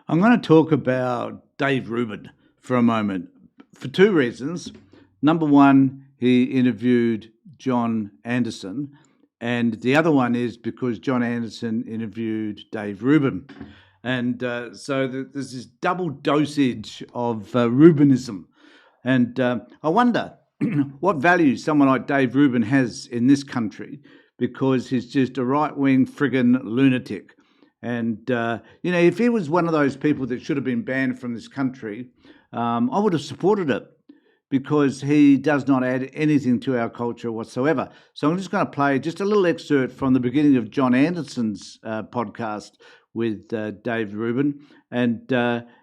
I'm going to talk about Dave Rubin for a moment for two reasons. Number one, he interviewed John Anderson, and the other one is because John Anderson interviewed Dave Rubin. And so there's this double dosage of Rubinism. And I wonder what value someone like Dave Rubin has in this country, because he's just a right-wing friggin' lunatic. And, if he was one of those people that should have been banned from this country, I would have supported it, because he does not add anything to our culture whatsoever. So I'm just going to play just a little excerpt from the beginning of John Anderson's podcast with Dave Rubin. And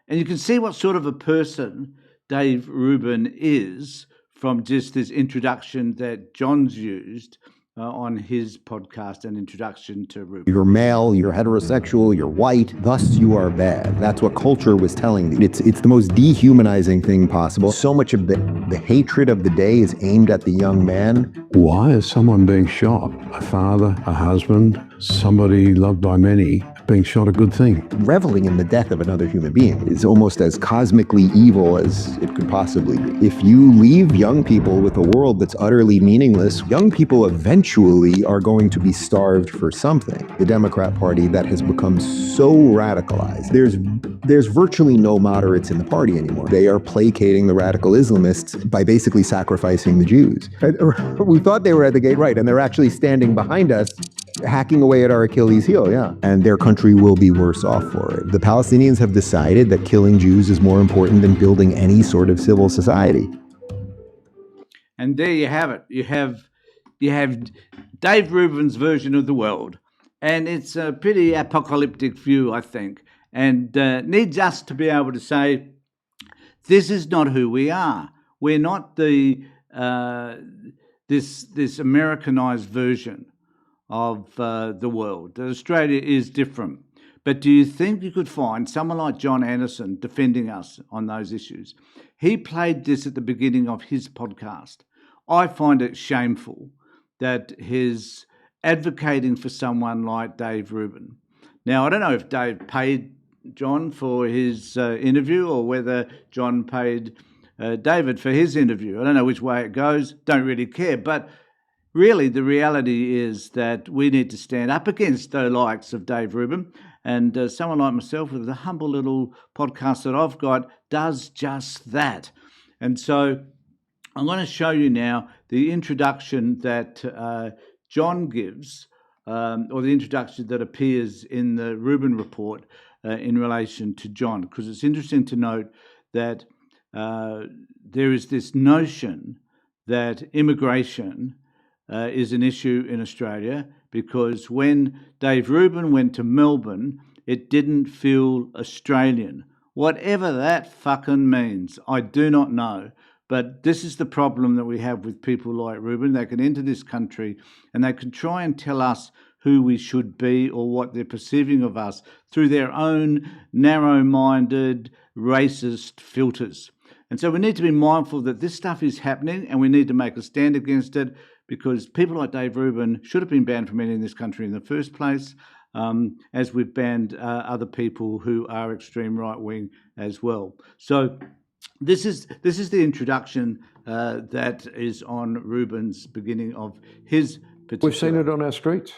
you can see what sort of a person Dave Rubin is from just this introduction that John's used on his podcast, An Introduction to Rubin. You're male, you're heterosexual, you're white, thus you are bad. That's what culture was telling me. It's the most dehumanizing thing possible. So much of the hatred of the day is aimed at the young man. Why is someone being shot? A father, a husband, somebody loved by many, being shot a good thing? Reveling in the death of another human being is almost as cosmically evil as it could possibly be. If you leave young people with a world that's utterly meaningless, young people eventually are going to be starved for something. The Democrat Party that has become so radicalized, there's virtually no moderates in the party anymore. They are placating the radical Islamists by basically sacrificing the Jews. We thought they were at the gate, right, and they're actually standing behind us, hacking away at our Achilles heel, yeah. And their country will be worse off for it. The Palestinians have decided that killing Jews is more important than building any sort of civil society. And there you have it. You have Dave Rubin's version of the world. And it's a pretty apocalyptic view, I think, and needs us to be able to say, this is not who we are. We're not the this Americanized version of the world. Australia is different. But do you think you could find someone like John Anderson defending us on those issues? He played this at the beginning of his podcast. I find it shameful that he's advocating for someone like Dave Rubin. Now, I don't know if Dave paid John for his interview, or whether John paid David for his interview. I don't know which way it goes. Don't really care. But really, the reality is that we need to stand up against the likes of Dave Rubin, and someone like myself with the humble little podcast that I've got does just that. And so I'm going to show you now the introduction that John gives, or the introduction that appears in the Rubin report in relation to John, because it's interesting to note that there is this notion that immigration is an issue in Australia, because when Dave Rubin went to Melbourne, it didn't feel Australian. Whatever that fucking means, I do not know. But this is the problem that we have with people like Rubin. They can enter this country and they can try and tell us who we should be or what they're perceiving of us through their own narrow-minded, racist filters. And so we need to be mindful that this stuff is happening, and we need to make a stand against it, because people like Dave Rubin should have been banned from entering this country in the first place, as we've banned other people who are extreme right-wing as well. So this is the introduction that is on Rubin's beginning of his particular... We've seen it on our streets.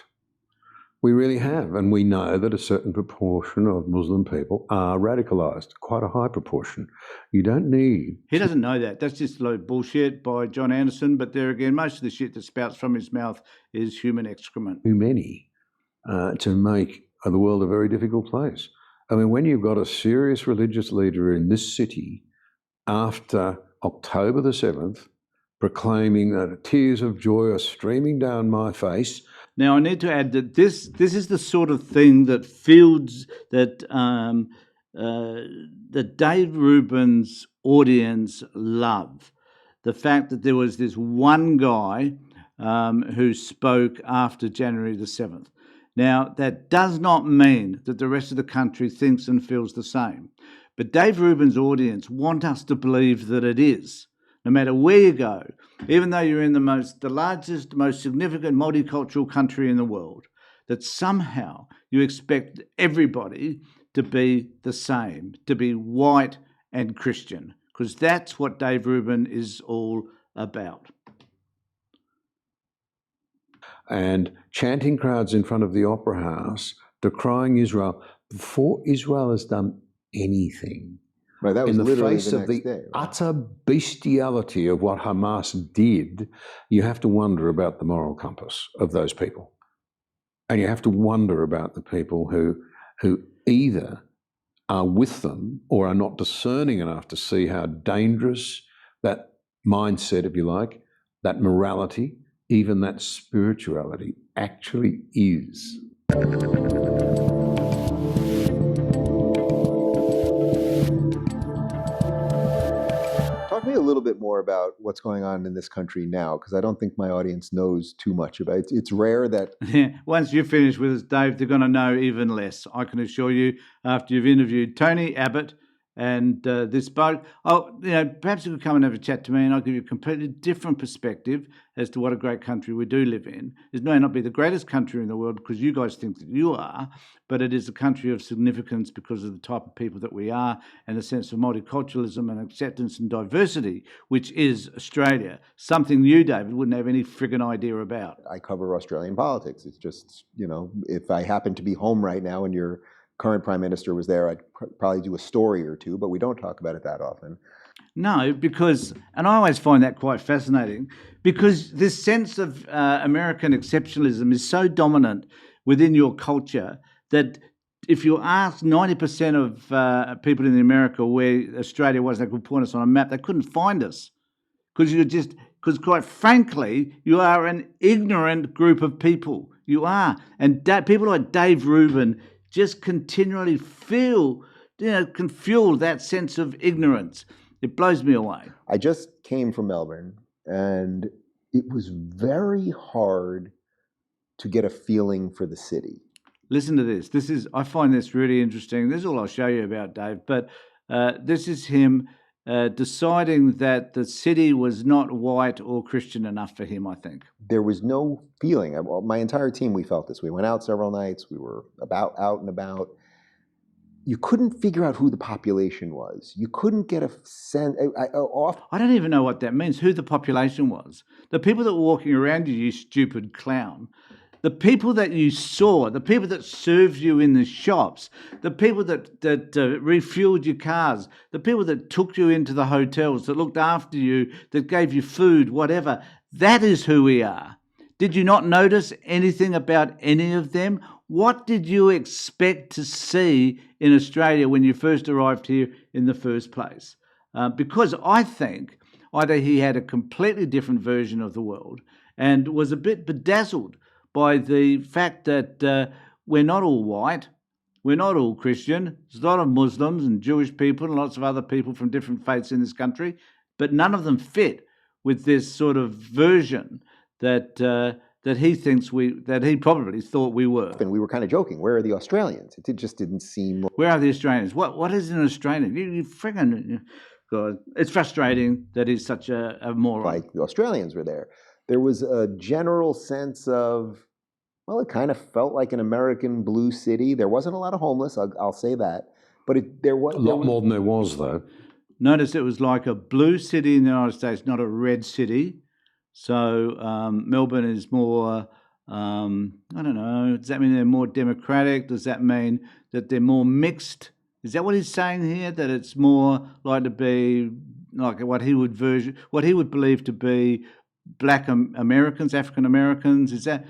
We really have, and we know that a certain proportion of Muslim people are radicalised, quite a high proportion. You don't need... He doesn't know that. That's just like bullshit by John Anderson, but there again, most of the shit that spouts from his mouth is human excrement. Too many to make the world a very difficult place. I mean, when you've got a serious religious leader in this city after October the 7th proclaiming that tears of joy are streaming down my face... Now, I need to add that this is the sort of thing that that Dave Rubin's audience love. The fact that there was this one guy who spoke after January the 7th. Now, that does not mean that the rest of the country thinks and feels the same. But Dave Rubin's audience want us to believe that it is. No matter where you go, even though you're in the largest, most significant multicultural country in the world, that somehow you expect everybody to be the same, to be white and Christian, because that's what Dave Rubin is all about. And chanting crowds in front of the Opera House, decrying Israel before Israel has done anything. Right, that was In the literally face the of next the day. Right? utter bestiality of what Hamas did, you have to wonder about the moral compass of those people. And you have to wonder about the people who either are with them or are not discerning enough to see how dangerous that mindset, if you like, that morality, even that spirituality actually is. Talk to me a little bit more about what's going on in this country now, because I don't think my audience knows too much about it. It's rare that... Once you finish with us, Dave, they're going to know even less. I can assure you, after you've interviewed Tony Abbott and this bloke, perhaps you could come and have a chat to me and I'll give you a completely different perspective as to what a great country we do live in. It may not be the greatest country in the world because you guys think that you are, but it is a country of significance because of the type of people that we are and the sense of multiculturalism and acceptance and diversity, which is Australia. Something you, David, wouldn't have any friggin' idea about. I cover Australian politics. It's just, if I happen to be home right now and your current prime minister was there, I'd probably do a story or two, but we don't talk about it that often. No, because, and I always find that quite fascinating, because this sense of American exceptionalism is so dominant within your culture that if you ask 90% of people in America where Australia was, they could point us on a map, they couldn't find us. Because quite frankly, you are an ignorant group of people. You are. And people like Dave Rubin just continually can fuel that sense of ignorance. It blows me away. I just came from Melbourne, and it was very hard to get a feeling for the city. Listen to this. I find this really interesting. This is all I'll show you about Dave, but this is him deciding that the city was not white or Christian enough for him, I think. There was no feeling. My entire team, we felt this. We went out several nights. We were out and about. You couldn't figure out who the population was. You couldn't get a sense. I don't even know what that means, who the population was. The people that were walking around you stupid clown. The people that you saw, the people that served you in the shops, the people that refueled your cars, the people that took you into the hotels, that looked after you, that gave you food, whatever, that is who we are. Did you not notice anything about any of them? What did you expect to see in Australia when you first arrived here in the first place? Because I think either he had a completely different version of the world and was a bit bedazzled by the fact that we're not all white, we're not all Christian. There's a lot of Muslims and Jewish people and lots of other people from different faiths in this country, but none of them fit with this sort of version that he probably thought we were. And we were kind of joking. Where are the Australians? It just didn't seem. Where are the Australians? What is an Australian? You friggin' God! It's frustrating that he's such a moron. Like the Australians were there. There was a general sense of, well, it kind of felt like an American blue city. There wasn't a lot of homeless, I'll say that. But there was... A lot more than there was, though. Notice it was like a blue city in the United States, not a red city. So Melbourne is more, I don't know, does that mean they're more democratic? Does that mean that they're more mixed? Is that what he's saying here? That it's more like to be like what he would believe to be Black Americans, African Americans? Is that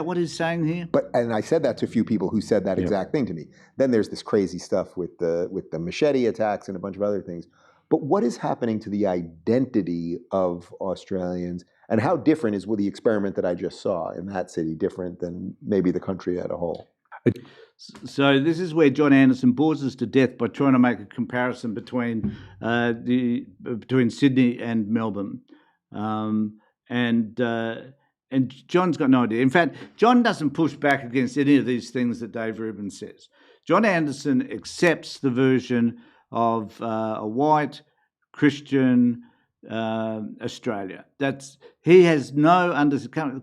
what he's saying here? And I said that to a few people who said that exact thing to me. Then there's this crazy stuff with the machete attacks and a bunch of other things. But what is happening to the identity of Australians, and how different is with the experiment that I just saw in that city different than maybe the country as a whole? So this is where John Anderson bores us to death by trying to make a comparison between Sydney and Melbourne. And John's got no idea. In fact, John doesn't push back against any of these things that Dave Rubin says. John Anderson accepts the version of a white Christian Australia. He has no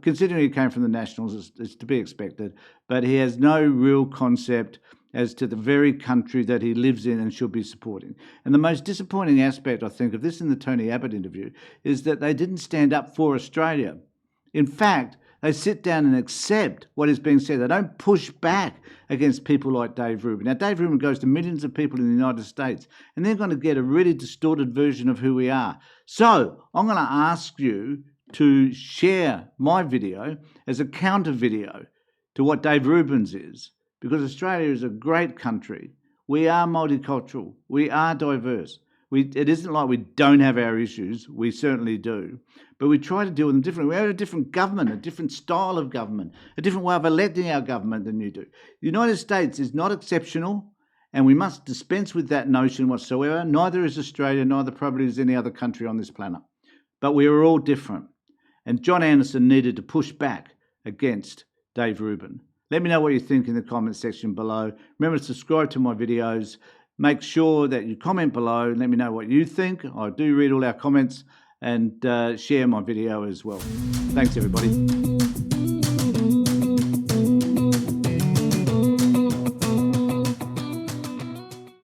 considering he came from the Nationals, it's to be expected, but he has no real concept. as to the very country that he lives in and should be supporting. And the most disappointing aspect, I think, of this in the Tony Abbott interview is that they didn't stand up for Australia. In fact, they sit down and accept what is being said. They don't push back against people like Dave Rubin. Now, Dave Rubin goes to millions of people in the United States, and they're going to get a really distorted version of who we are. So I'm going to ask you to share my video as a counter video to what Dave Rubin's is, because Australia is a great country. We are multicultural. We are diverse. It isn't like we don't have our issues. We certainly do. But we try to deal with them differently. We have a different government, a different style of government, a different way of electing our government than you do. The United States is not exceptional, and we must dispense with that notion whatsoever. Neither is Australia, neither probably is any other country on this planet. But we are all different. And John Anderson needed to push back against Dave Rubin. Let me know what you think in the comment section below. Remember to subscribe to my videos. Make sure that you comment below and let me know what you think. I do read all our comments, and share my video as well. Thanks, everybody.